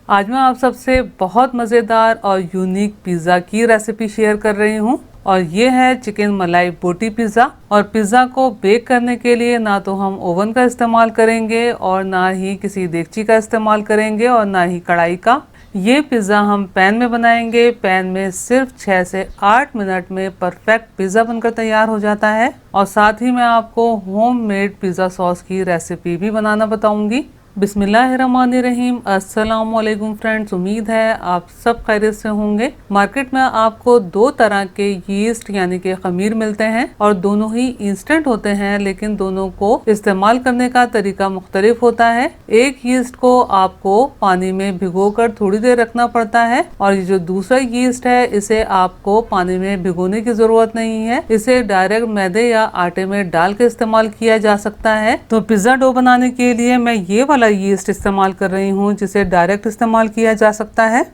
आज मैं आप सबसे बहुत मज़ेदार और यूनिक पिज़्ज़ा की रेसिपी शेयर कर रही हूँ और ये है चिकन मलाई बोटी पिज़्ज़ा। और पिज़्ज़ा को बेक करने के लिए ना तो हम ओवन का इस्तेमाल करेंगे और ना ही किसी देगची का इस्तेमाल करेंगे और ना ही कढ़ाई का। ये पिज़्ज़ा हम पैन में बनाएंगे। पैन में सिर्फ 6 से 8 मिनट में परफेक्ट पिज़्ज़ा बनकर तैयार हो जाता है। और साथ ही मैं आपको होममेड पिज़्ज़ा सॉस की रेसिपी भी बनाना बताऊंगी। बिस्मिल्लाहिर्रहमानिर्रहीम। अस्सलाम वालेकुम फ्रेंड्स, उम्मीद है आप सब खैरियत से होंगे। मार्केट में आपको दो तरह के यीस्ट यानी कि खमीर मिलते हैं और दोनों ही इंस्टेंट होते हैं, लेकिन दोनों को इस्तेमाल करने का तरीका मुख्तलिफ होता है। एक यीस्ट को आपको पानी में भिगोकर थोड़ी देर रखना पड़ता है और ये जो दूसरा यीस्ट है इसे आपको पानी में भिगोने की जरूरत नहीं है। इसे डायरेक्ट मैदे या आटे में डाल के इस्तेमाल किया जा सकता है। तो पिज़्ज़ा डो बनाने के लिए मैं ये वाला यीस्ट इस्तेमाल कर रही हूँ जिसे डायरेक्ट इस्तेमाल किया जा सकता है।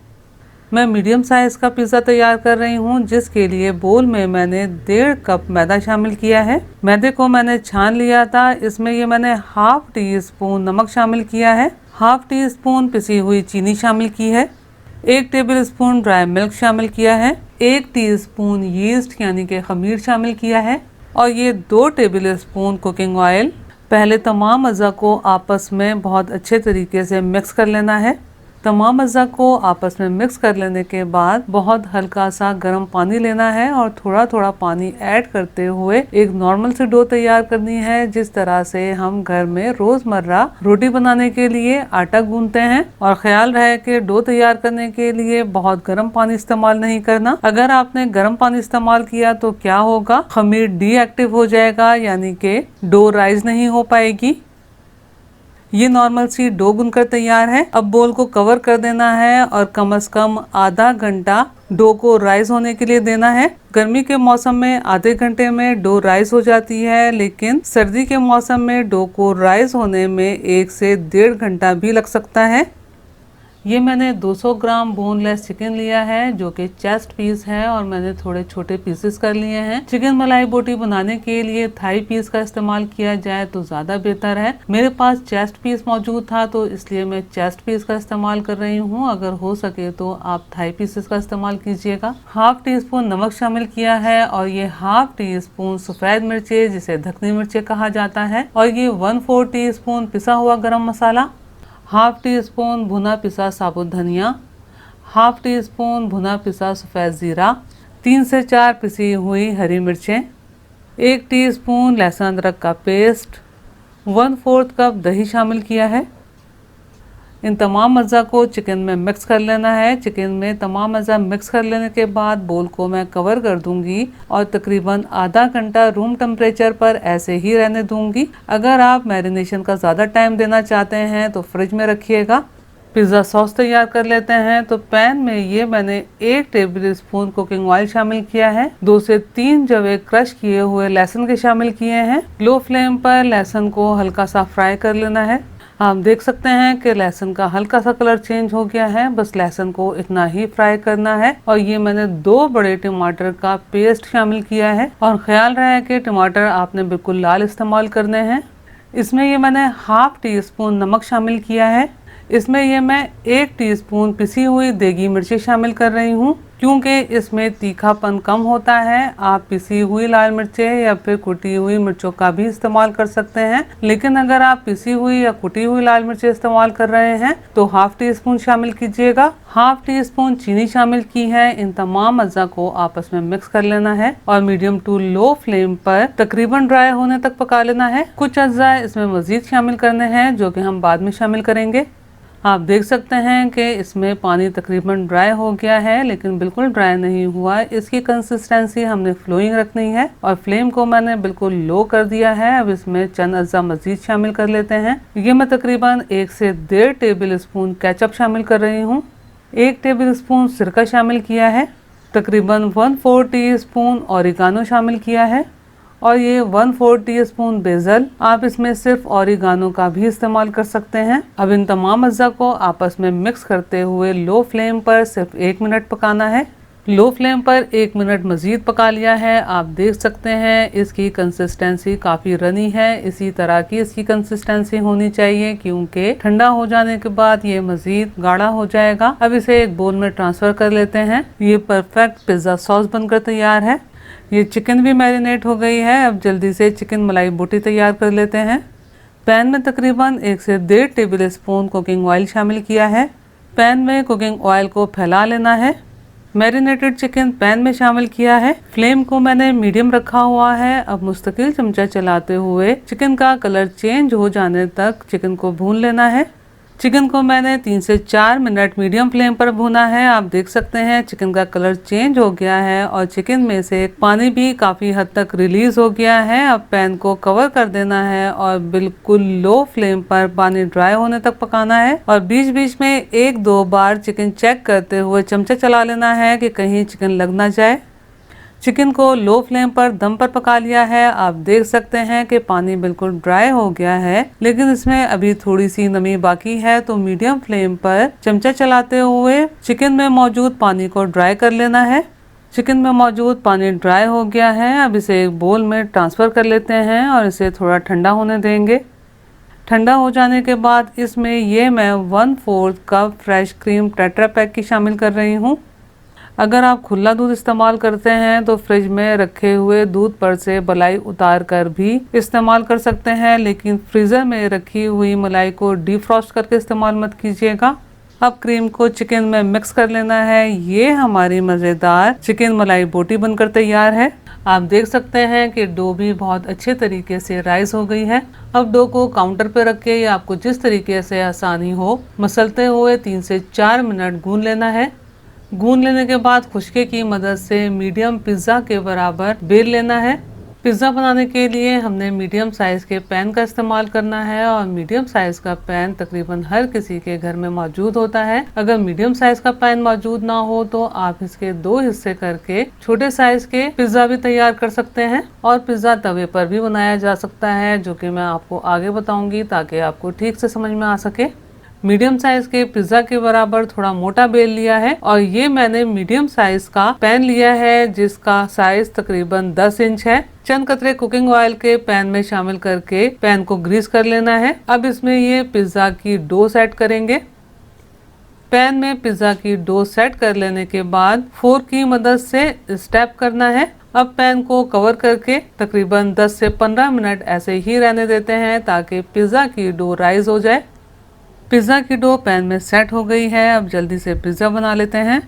मैं मीडियम साइज का पिज़्ज़ा तैयार कर रही हूँ, जिसके लिए बोल में मैंने 1.5 कप मैदा शामिल किया है। मैदे को मैंने छान लिया था। इसमें ये मैंने हाफ टी स्पून नमक शामिल किया है, हाफ टी स्पून पिसी हुई चीनी शामिल की है, 1 टेबल स्पून ड्राई मिल्क शामिल किया है, 1 टीस्पून यीस्ट यानी कि खमीर शामिल किया है और ये 2 टेबल स्पून कुकिंग ऑयल। पहले तमाम अज़ा को आपस में बहुत अच्छे तरीके से मिक्स कर लेना है। तमाम अज़ा को आपस में मिक्स कर लेने के बाद बहुत हल्का सा गर्म पानी लेना है और थोड़ा थोड़ा पानी ऐड करते हुए एक नॉर्मल सी डो तैयार करनी है, जिस तरह से हम घर में रोजमर्रा रोटी बनाने के लिए आटा गूंथते हैं। और ख्याल रहे कि डो तैयार करने के लिए बहुत गर्म पानी इस्तेमाल नहीं करना। अगर आपने गर्म पानी इस्तेमाल किया तो क्या होगा, खमीर डीएक्टिव हो जाएगा, यानी कि डो राइज नहीं हो पाएगी। ये नॉर्मल सी डो गुनकर तैयार है। अब बोल को कवर कर देना है और कम से कम आधा घंटा डो को राइज होने के लिए देना है। गर्मी के मौसम में आधे घंटे में डो राइज हो जाती है, लेकिन सर्दी के मौसम में डो को राइज होने में 1 से 1.5 घंटा भी लग सकता है। ये मैंने 200 ग्राम बोनलेस चिकन लिया है जो कि चेस्ट पीस है और मैंने थोड़े छोटे पीसेस कर लिए हैं। चिकन मलाई बोटी बनाने के लिए थाई पीस का इस्तेमाल किया जाए तो ज्यादा बेहतर है। मेरे पास चेस्ट पीस मौजूद था तो इसलिए मैं चेस्ट पीस का इस्तेमाल कर रही हूँ। अगर हो सके तो आप थाई पीसेस का इस्तेमाल कीजिएगा। हाफ टी स्पून नमक शामिल किया है और ये हाफ टी स्पून सफेद मिर्चे जिसे धकनी मिर्चे कहा जाता है और ये 1/4 टी स्पून पिसा हुआ गरम मसाला, हाफ टी स्पून भुना पिसा साबुत धनिया, हाफ टी स्पून भुना पिसा सफ़ेद ज़ीरा, 3 से 4 पिसी हुई हरी मिर्चें, 1 टीस्पून लहसुन अदरक का पेस्ट, 1/4 कप दही शामिल किया है। इन तमाम अज़ा को चिकन में मिक्स कर लेना है। चिकन में तमाम अज़ा मिक्स कर लेने के बाद बोल को मैं कवर कर दूंगी और तकरीबन आधा घंटा रूम टेम्परेचर पर ऐसे ही रहने दूंगी। अगर आप मैरिनेशन का ज़्यादा टाइम देना चाहते हैं तो फ्रिज में रखिएगा। पिज़्ज़ा सॉस तैयार कर लेते हैं। तो पैन में ये मैंने 1 टेबल स्पून कुकिंग ऑयल शामिल किया है, 2 से 3 जवे क्रश किए हुए लहसुन के शामिल किए हैं। लो फ्लेम पर लहसुन को हल्का सा फ्राई कर लेना है। आप देख सकते हैं कि लहसुन का हल्का सा कलर चेंज हो गया है। बस लहसुन को इतना ही फ्राई करना है। और ये मैंने 2 बड़े टमाटर का पेस्ट शामिल किया है और ख्याल रहे कि टमाटर आपने बिल्कुल लाल इस्तेमाल करने हैं। इसमें ये मैंने हाफ टी स्पून नमक शामिल किया है। इसमें ये मैं 1 टीस्पून पिसी हुई देगी मिर्ची शामिल कर रही हूँ, क्योंकि इसमें तीखापन कम होता है। आप पिसी हुई लाल मिर्चें या फिर कुटी हुई मिर्चों का भी इस्तेमाल कर सकते हैं, लेकिन अगर आप पिसी हुई या कुटी हुई लाल मिर्चें इस्तेमाल कर रहे हैं तो हाफ टी स्पून शामिल कीजिएगा। हाफ टी स्पून चीनी शामिल की है। इन तमाम अज़ा को आपस में मिक्स कर लेना है और मीडियम टू लो फ्लेम पर तकरीबन ड्राई होने तक पका लेना है। कुछ अज़ा इसमें मजीद शामिल करने हैं जो कि हम बाद में शामिल करेंगे। आप देख सकते हैं कि इसमें पानी तकरीबन ड्राई हो गया है, लेकिन बिल्कुल ड्राई नहीं हुआ। इसकी कंसिस्टेंसी हमने फ्लोइंग रखनी है और फ्लेम को मैंने बिल्कुल लो कर दिया है। अब इसमें चंद अज़ा मजीद शामिल कर लेते हैं। ये मैं तकरीबन 1 से 1.5 टेबल स्पून केचप शामिल कर रही हूँ, 1 टेबल स्पून सिरका शामिल किया है, तकरीबन 1/4 टी स्पून ओरिगानो शामिल किया है और ये 1/4 टीस्पून बेसल। आप इसमें सिर्फ ओरिगानो का भी इस्तेमाल कर सकते हैं। अब इन तमाम अज़्ज़ा को आपस में मिक्स करते हुए लो फ्लेम पर सिर्फ 1 मिनट पकाना है। लो फ्लेम पर 1 मिनट मज़ीद पका लिया है। आप देख सकते हैं इसकी कंसिस्टेंसी काफ़ी रनी है। इसी तरह की इसकी कंसिस्टेंसी होनी चाहिए, क्योंकि ठंडा हो जाने के बाद ये मज़ीद गाढ़ा हो जाएगा। अब इसे एक बोल में ट्रांसफ़र कर लेते हैं। ये परफेक्ट पिज़्ज़ा सॉस बनकर तैयार है। ये चिकन भी मैरिनेट हो गई है। अब जल्दी से चिकन मलाई बोटी तैयार कर लेते हैं। पैन में तकरीबन 1 से 1.5 टेबल स्पून कुकिंग ऑयल शामिल किया है। पैन में कुकिंग ऑयल को फैला लेना है। मैरिनेटेड चिकन पैन में शामिल किया है। फ्लेम को मैंने मीडियम रखा हुआ है। अब मुस्तकिल चमचा चलाते हुए चिकन का कलर चेंज हो जाने तक चिकन को भून लेना है। चिकन को मैंने 3 से 4 मिनट मीडियम फ्लेम पर भुना है। आप देख सकते हैं चिकन का कलर चेंज हो गया है और चिकन में से पानी भी काफ़ी हद तक रिलीज हो गया है। अब पैन को कवर कर देना है और बिल्कुल लो फ्लेम पर पानी ड्राई होने तक पकाना है और बीच बीच में 1-2 बार चिकन चेक करते हुए चमचा चला लेना है कि कहीं चिकन लग ना जाए। चिकन को लो फ्लेम पर दम पर पका लिया है। आप देख सकते हैं कि पानी बिल्कुल ड्राई हो गया है, लेकिन इसमें अभी थोड़ी सी नमी बाकी है, तो मीडियम फ्लेम पर चमचा चलाते हुए चिकन में मौजूद पानी को ड्राई कर लेना है। चिकन में मौजूद पानी ड्राई हो गया है। अब इसे एक बोल में ट्रांसफ़र कर लेते हैं और इसे थोड़ा ठंडा होने देंगे। ठंडा हो जाने के बाद इसमें ये मैं 1/4 cup fresh cream tetra pack की शामिल कर रही हूँ। अगर आप खुला दूध इस्तेमाल करते हैं तो फ्रिज में रखे हुए दूध पर से मलाई उतार कर भी इस्तेमाल कर सकते हैं, लेकिन फ्रीज़र में रखी हुई मलाई को डीफ्रॉस्ट करके इस्तेमाल मत कीजिएगा। अब क्रीम को चिकन में मिक्स कर लेना है। ये हमारी मज़ेदार चिकन मलाई बोटी बनकर तैयार है। आप देख सकते हैं कि डो भी बहुत अच्छे तरीके से राइस हो गई है। अब डो को काउंटर पे रख के या आपको जिस तरीके से आसानी हो मसलते हुए 3 से 4 मिनट गूंद लेना है। गूंद लेने के बाद खुशके की मदद से मीडियम पिज़्ज़ा के बराबर बेल लेना है। पिज़्ज़ा बनाने के लिए हमने मीडियम साइज़ के पैन का इस्तेमाल करना है और मीडियम साइज़ का पैन तकरीबन हर किसी के घर में मौजूद होता है। अगर मीडियम साइज़ का पैन मौजूद ना हो तो आप इसके 2 हिस्से करके छोटे साइज़ के पिज़्ज़ा भी तैयार कर सकते हैं और पिज़्ज़ा तवे पर भी बनाया जा सकता है, जो कि मैं आपको आगे बताऊंगी ताकि आपको ठीक से समझ में आ सके। मीडियम साइज के पिज्जा के बराबर थोड़ा मोटा बेल लिया है और ये मैंने मीडियम साइज का पैन लिया है जिसका साइज तकरीबन 10 इंच है। चंद कतरे कुकिंग ऑयल के पैन में शामिल करके पैन को ग्रीस कर लेना है। अब इसमें ये पिज्जा की डो सेट करेंगे। पैन में पिज्जा की डो सेट कर लेने के बाद फोर्क की मदद से स्टेप करना है। अब पैन को कवर करके तकरीबन 10 से 15 मिनट ऐसे ही रहने देते हैं ताकि पिज्जा की डो राइज हो जाए। पिज़्ज़ा की डो पैन में सेट हो गई है। अब जल्दी से पिज़्ज़ा बना लेते हैं।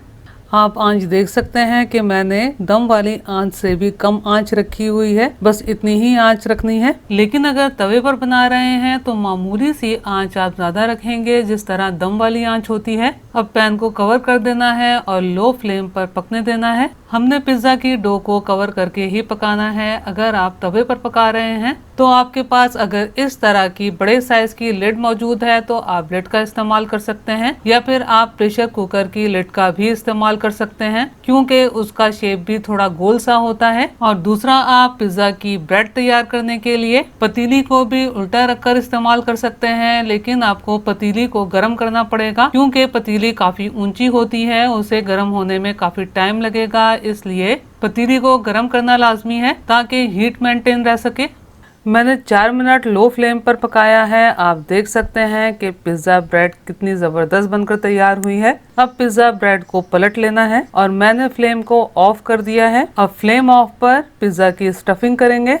आप आंच देख सकते हैं कि मैंने दम वाली आंच से भी कम आंच रखी हुई है, बस इतनी ही आंच रखनी है। लेकिन अगर तवे पर बना रहे हैं तो मामूली सी आंच आप ज़्यादा रखेंगे जिस तरह दम वाली आंच होती है। अब पैन को कवर कर देना है और लो फ्लेम पर पकने देना है। हमने पिज़्ज़ा की डो को कवर करके ही पकाना है। अगर आप तवे पर पका रहे हैं तो आपके पास अगर इस तरह की बड़े साइज की लिड मौजूद है तो आप लिड का इस्तेमाल कर सकते हैं, या फिर आप प्रेशर कुकर की लिड का भी इस्तेमाल कर सकते हैं क्योंकि उसका शेप भी थोड़ा गोल सा होता है। और दूसरा, आप पिज़्ज़ा की ब्रेड तैयार करने के लिए पतीली को भी उल्टा रखकर इस्तेमाल कर सकते हैं, लेकिन आपको पतीली को गर्म करना पड़ेगा क्योंकि पतीली काफी ऊंची होती है, उसे गर्म होने में काफी टाइम लगेगा, इसलिए पतीली को गर्म करना लाजमी है ताकि हीट मेंटेन रह सके। मैंने 4 मिनट लो फ्लेम पर पकाया है। आप देख सकते हैं कि पिज़्ज़ा ब्रेड कितनी ज़बरदस्त बनकर तैयार हुई है। अब पिज़्ज़ा ब्रेड को पलट लेना है और मैंने फ्लेम को ऑफ कर दिया है। अब फ्लेम ऑफ पर पिज़्ज़ा की स्टफिंग करेंगे।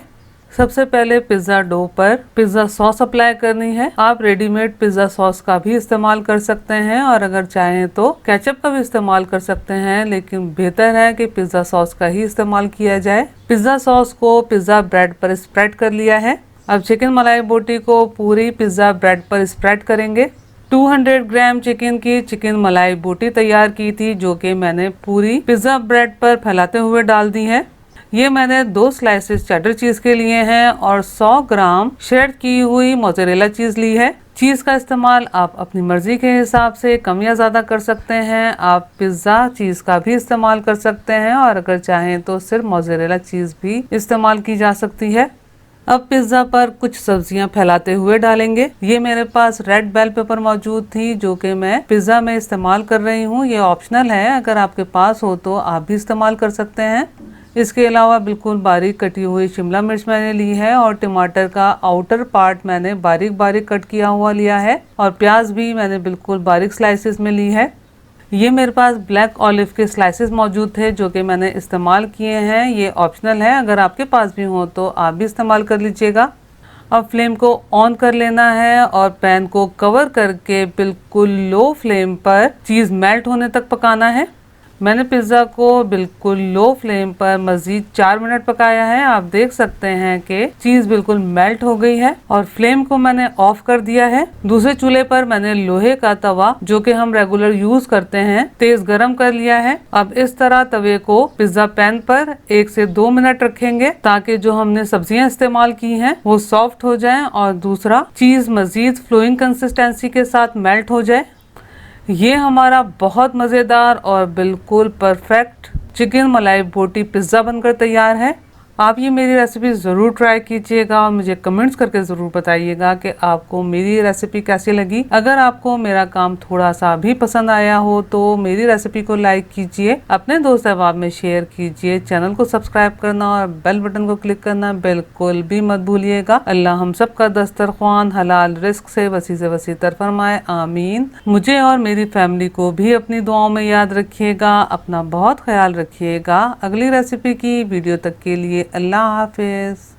सबसे पहले पिज़्ज़ा डो पर पिज़्ज़ा सॉस अप्लाई करनी है। आप रेडीमेड पिज़्ज़ा सॉस का भी इस्तेमाल कर सकते हैं और अगर चाहें तो केचप का भी इस्तेमाल कर सकते हैं, लेकिन बेहतर है कि पिज़्ज़ा सॉस का ही इस्तेमाल किया जाए। पिज़्ज़ा सॉस को पिज़्ज़ा ब्रेड पर स्प्रेड कर लिया है। अब चिकन मलाई बोटी को पूरी पिज़्ज़ा ब्रेड पर स्प्रेड करेंगे। 200 ग्राम चिकन की चिकन मलाई बोटी तैयार की थी जो कि मैंने पूरी पिज़्ज़ा ब्रेड पर फैलाते हुए डाल दी है। ये मैंने 2 स्लाइसेस चेडर चीज के लिए हैं और 100 ग्राम श्रेड की हुई मोज़रेला चीज ली है। चीज का इस्तेमाल आप अपनी मर्जी के हिसाब से कम या ज्यादा कर सकते हैं। आप पिज्जा चीज का भी इस्तेमाल कर सकते हैं और अगर चाहें तो सिर्फ मोज़रेला चीज भी इस्तेमाल की जा सकती है। अब पिज्जा पर कुछ सब्जियां फैलाते हुए डालेंगे। ये मेरे पास रेड बेल पेपर मौजूद थी जो कि मैं पिज्जा में इस्तेमाल कर रही हूँ। ये ऑप्शनल है, अगर आपके पास हो तो आप भी इस्तेमाल कर सकते हैं। इसके अलावा बिल्कुल बारीक कटी हुई शिमला मिर्च मैंने ली है और टमाटर का आउटर पार्ट मैंने बारीक बारीक कट किया हुआ लिया है और प्याज भी मैंने बिल्कुल बारीक स्लाइसेस में ली है। ये मेरे पास ब्लैक ऑलिव के स्लाइसेस मौजूद थे जो कि मैंने इस्तेमाल किए हैं। ये ऑप्शनल है, अगर आपके पास भी हो तो आप भी इस्तेमाल कर लीजिएगा। अब फ्लेम को ऑन कर लेना है और पैन को कवर करके बिल्कुल लो फ्लेम पर चीज़ मेल्ट होने तक पकाना है। मैंने पिज़्ज़ा को बिल्कुल लो फ्लेम पर मज़ीद 4 मिनट पकाया है। आप देख सकते हैं कि चीज़ बिल्कुल मेल्ट हो गई है और फ्लेम को मैंने ऑफ कर दिया है। दूसरे चूल्हे पर मैंने लोहे का तवा जो कि हम रेगुलर यूज करते हैं तेज गरम कर लिया है। अब इस तरह तवे को पिज़्ज़ा पैन पर 1 से 2 मिनट रखेंगे ताकि जो हमने सब्जियां इस्तेमाल की हैं वो सॉफ्ट हो जाएं और दूसरा चीज़ मज़ीद फ्लोइंग कंसिस्टेंसी के साथ मेल्ट हो जाए। ये हमारा बहुत मज़ेदार और बिल्कुल परफेक्ट चिकन मलाई बोटी पिज़्ज़ा बनकर तैयार है। आप ये मेरी रेसिपी ज़रूर ट्राई कीजिएगा और मुझे कमेंट्स करके ज़रूर बताइएगा कि आपको मेरी रेसिपी कैसी लगी। अगर आपको मेरा काम थोड़ा सा भी पसंद आया हो तो मेरी रेसिपी को लाइक कीजिए, अपने दोस्त अहबाब में शेयर कीजिए, चैनल को सब्सक्राइब करना और बेल बटन को क्लिक करना बिल्कुल भी मत भूलिएगा। अल्लाह हम सब का दस्तरख्वान हलाल रिस्क से वसी तर फरमाए, आमीन। मुझे और मेरी फैमिली को भी अपनी दुआओं में याद रखिएगा। अपना बहुत ख्याल रखिएगा। अगली रेसिपी की वीडियो तक के लिए अल्लाह हाफिज।